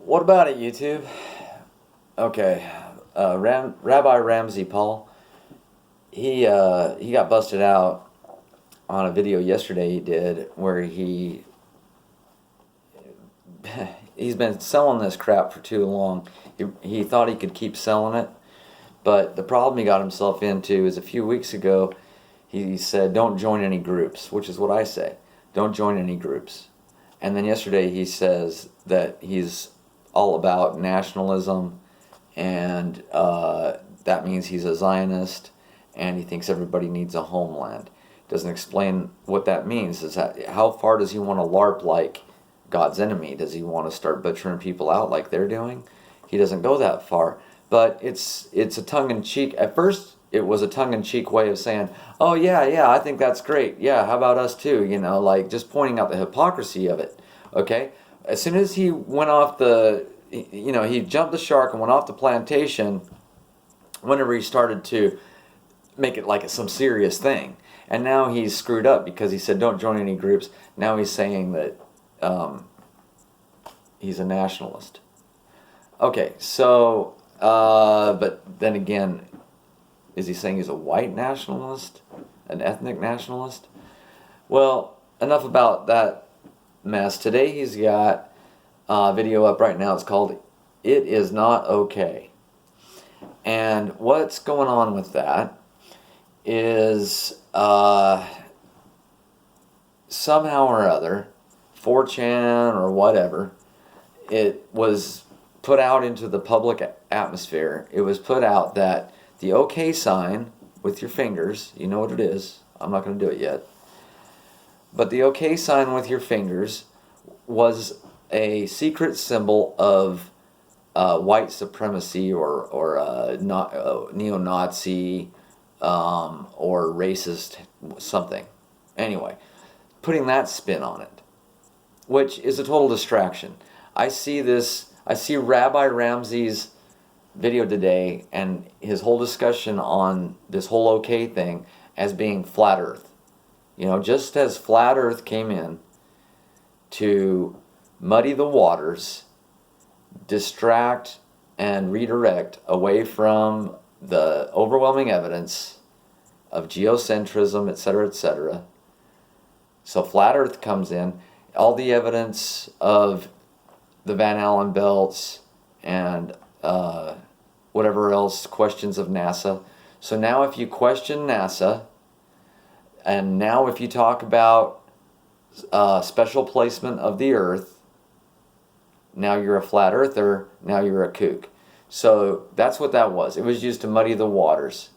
What about it, YouTube? Okay, Rabbi RamZpaul, he got busted out on a video yesterday he did where he's been selling this crap for too long. He thought he could keep selling it, but the problem he got himself into is a few weeks ago he said don't join any groups, which is what I say. Don't join any groups. And then yesterday he says that he's all about nationalism, and that means he's a Zionist, and he thinks everybody needs a homeland. Doesn't explain what that means. Is that how far does he want to LARP like God's enemy? Does he want to start butchering people out like they're doing? He doesn't go that far, but it's a tongue-in-cheek. At first, it was a tongue-in-cheek way of saying, "Oh yeah, I think that's great. Yeah, how about us too?" Like just pointing out the hypocrisy of it. Okay, as soon as he went off he jumped the shark and went off the plantation. Whenever he started to make it like some serious thing, and now he's screwed up because he said don't join any groups. Now he's saying that he's a nationalist. Okay, so but then again, is he saying he's a white nationalist, an ethnic nationalist? Well, enough about that mess. Today he's got a video up right now. It's called "It Is Not Okay," and what's going on with that is somehow or other, 4chan or whatever, it was put out into the public atmosphere. It was put out that the OK sign with your fingers, you know what it is. I'm not going to do it yet. But the OK sign with your fingers was a secret symbol of white supremacy or neo-Nazi or racist something. Anyway, putting that spin on it, which is a total distraction. I see Rabbi Ramsey's video today and his whole discussion on this whole OK thing as being flat earth. Just as flat earth came in to muddy the waters, distract and redirect away from the overwhelming evidence of geocentrism, etc., etc. So flat earth comes in, all the evidence of the Van Allen belts and whatever else, questions of NASA. So now if you question NASA, and now if you talk about special placement of the earth, now you're a flat earther, now you're a kook. So that's what that was. It was used to muddy the waters.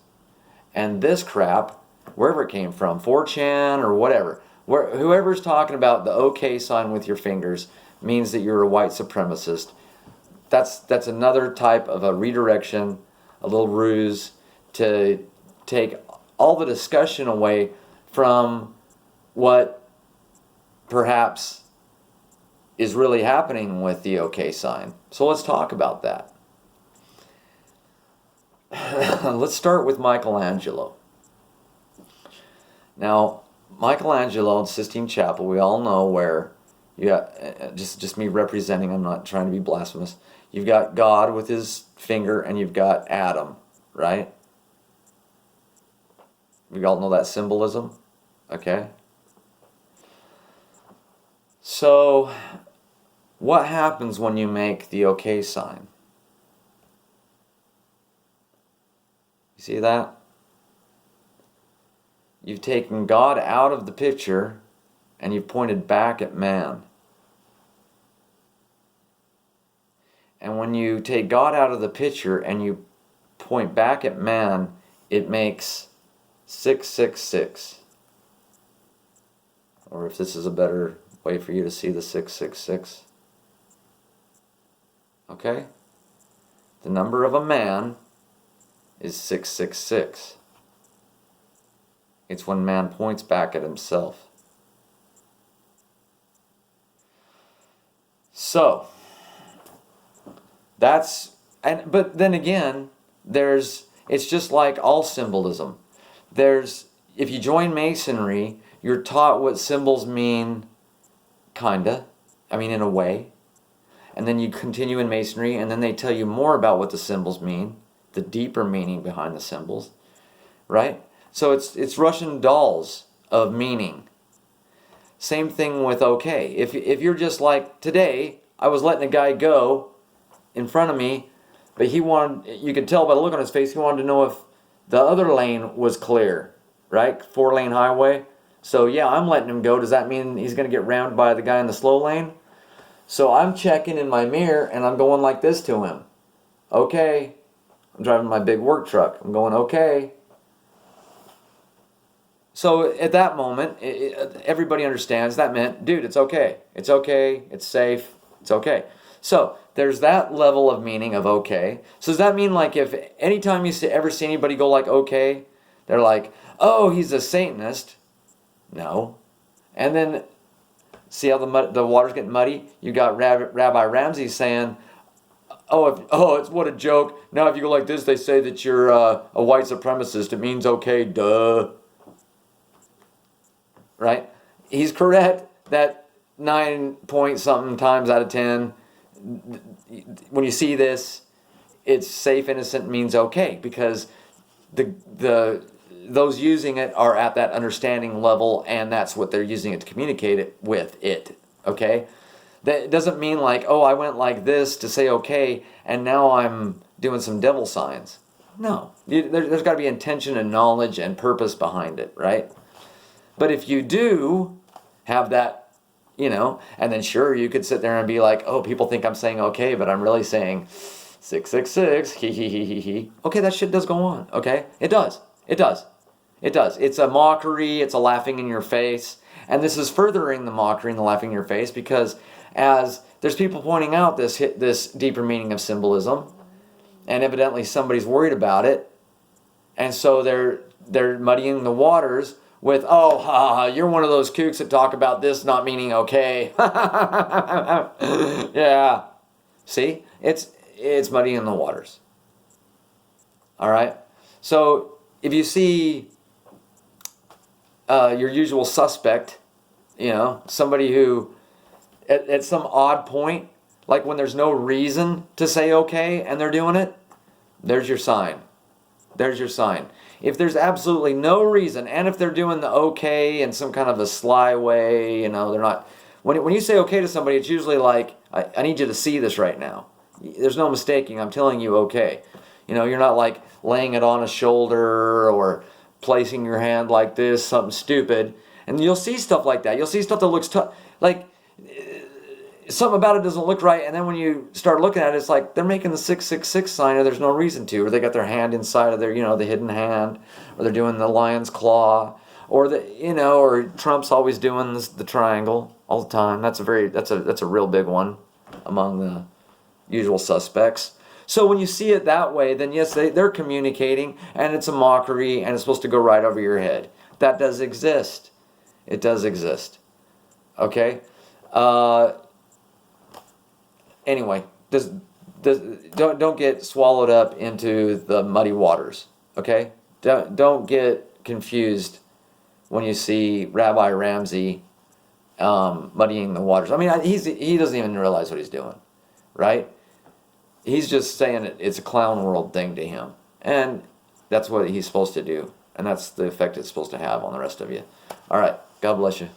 And this crap, wherever it came from, 4chan or whatever, whoever's talking about the OK sign with your fingers means that you're a white supremacist. That's another type of a redirection, a little ruse to take all the discussion away from what perhaps is really happening with the OK sign. So let's talk about that. Let's start with Michelangelo. Now, Michelangelo in Sistine Chapel, we all know where you got, just me representing, I'm not trying to be blasphemous. You've got God with his finger and you've got Adam, right? We all know that symbolism, okay? So, what happens when you make the OK sign? You see that? You've taken God out of the picture and you've pointed back at man. And when you take God out of the picture and you point back at man, it makes 666. Or if this is a better way for you to see the 666. Okay? The number of a man is 666. It's when man points back at himself. So, but then again, it's just like all symbolism. If you join Masonry, you're taught what symbols mean, kinda. I mean, in a way. and then you continue in Masonry, and then they tell you more about what the symbols mean, the deeper meaning behind the symbols, right? So it's Russian dolls of meaning. Same thing with okay. If you're just like today, I was letting a guy go in front of me, but he wanted, you could tell by the look on his face, he wanted to know if the other lane was clear, right? 4-lane highway. So yeah, I'm letting him go. Does that mean he's going to get rammed by the guy in the slow lane? So I'm checking in my mirror and I'm going like this to him. Okay. I'm driving my big work truck. I'm going, okay. So at that moment, everybody understands that meant, dude, it's okay. It's okay. It's safe. It's okay. So there's that level of meaning of okay. So does that mean like if anytime you ever see anybody go like okay, they're like, oh, he's a Satanist? No. And then see how the water's getting muddy? You got Rabbi Ramsey saying, it's what a joke. Now if you go like this, they say that you're a white supremacist. It means okay, duh. Right? He's correct that 9 point something times out of 10, when you see this, it's safe, innocent means okay, because those using it are at that understanding level, and that's what they're using it to communicate it with it. Okay? That doesn't mean like, oh, I went like this to say okay, and now I'm doing some devil signs. No. There's got to be intention and knowledge and purpose behind it, right? But if you do have that, and then sure, you could sit there and be like, oh, people think I'm saying okay, but I'm really saying 666, he, he. Okay, that shit does go on, okay? It does. It's a mockery, it's a laughing in your face. And this is furthering the mockery and the laughing in your face because as there's people pointing out this deeper meaning of symbolism, and evidently somebody's worried about it, and so they're muddying the waters with, you're one of those kooks that talk about this not meaning okay. Yeah. See? It's muddying the waters. All right? So if you see your usual suspect, somebody who at some odd point, like when there's no reason to say okay and they're doing it, there's your sign. There's your sign. If there's absolutely no reason, and if they're doing the okay in some kind of a sly way, they're not. When you say okay to somebody, it's usually like, I need you to see this right now. There's no mistaking. I'm telling you okay. You're not like laying it on a shoulder or placing your hand like this, something stupid. And you'll see stuff like that. You'll see stuff that looks tough. Like, something about it doesn't look right, and then when you start looking at it, it's like they're making the 666 sign, or there's no reason to, or they got their hand inside of their, the hidden hand, or they're doing the lion's claw, or or Trump's always doing the triangle all the time. That's a real big one among the usual suspects. So when you see it that way, then yes, they're communicating, and it's a mockery, and it's supposed to go right over your head. That does exist. It does exist. Okay. Anyway, don't get swallowed up into the muddy waters, okay? Don't get confused when you see Rabbi Ramsey muddying the waters. I mean, he doesn't even realize what he's doing, right? He's just saying it's a clown world thing to him, and that's what he's supposed to do, and that's the effect it's supposed to have on the rest of you. All right, God bless you.